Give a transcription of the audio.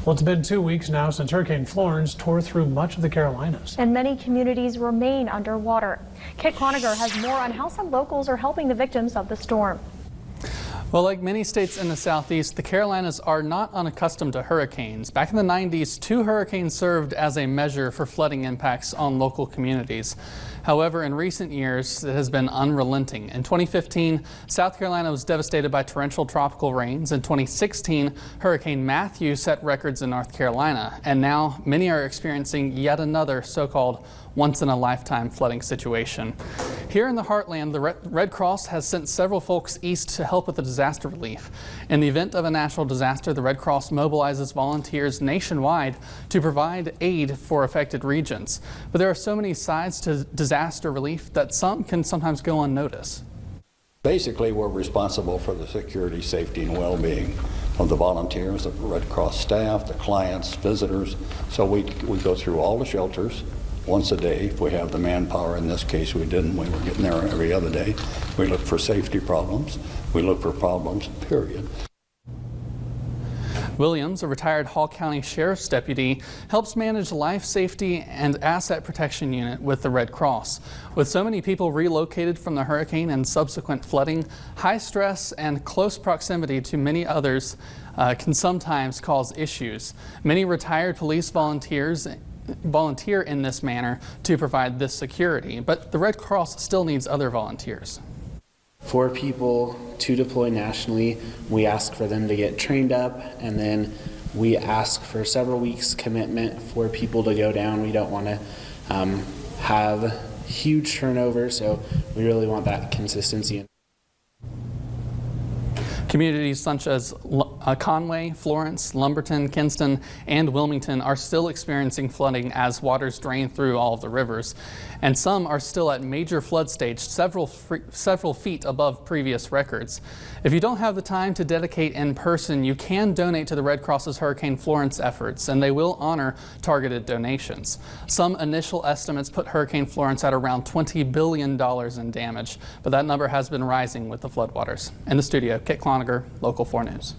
Well, it's been 2 weeks now since Hurricane Florence tore through much of the Carolinas. And many communities remain underwater. Kit Cloninger has more on how some locals are helping the victims of the storm. Well, like many states in the southeast, the Carolinas are not unaccustomed to hurricanes. Back in the 90s, 2 hurricanes served as a measure for flooding impacts on local communities. However, in recent years, it has been unrelenting. In 2015, South Carolina was devastated by torrential tropical rains. In 2016, Hurricane Matthew set records in North Carolina. And now many are experiencing yet another so-called once-in-a-lifetime flooding situation. Here in the heartland, the Red Cross has sent several folks east to help with the disaster relief. In the event of a natural disaster, the Red Cross mobilizes volunteers nationwide to provide aid for affected regions. But there are so many sides to disaster relief that some can sometimes go unnoticed. Basically, we're responsible for the security, safety, and well-being of the volunteers, of the Red Cross staff, the clients, visitors. So we go through all the shelters once a day. If we have the manpower, in this case we didn't, we were getting there every other day. We look for safety problems. We look for problems, period. Williams, a retired Hall County Sheriff's deputy, helps manage life safety and asset protection unit with the Red Cross. With so many people relocated from the hurricane and subsequent flooding, high stress and close proximity to many others can sometimes cause issues. Many retired police volunteer in this manner to provide this security, but the Red Cross still needs other volunteers. For people to deploy nationally, we ask for them to get trained up, and then we ask for several weeks commitment for people to go down. We don't want to have huge turnover, so we really want that consistency. Communities such as Conway, Florence, Lumberton, Kinston, and Wilmington are still experiencing flooding as waters drain through all of the rivers. And some are still at major flood stage, several feet above previous records. If you don't have the time to dedicate in person, you can donate to the Red Cross's Hurricane Florence efforts, and they will honor targeted donations. Some initial estimates put Hurricane Florence at around $20 billion in damage, but that number has been rising with the floodwaters. In the studio, Kit Cloninger, Local 4 News.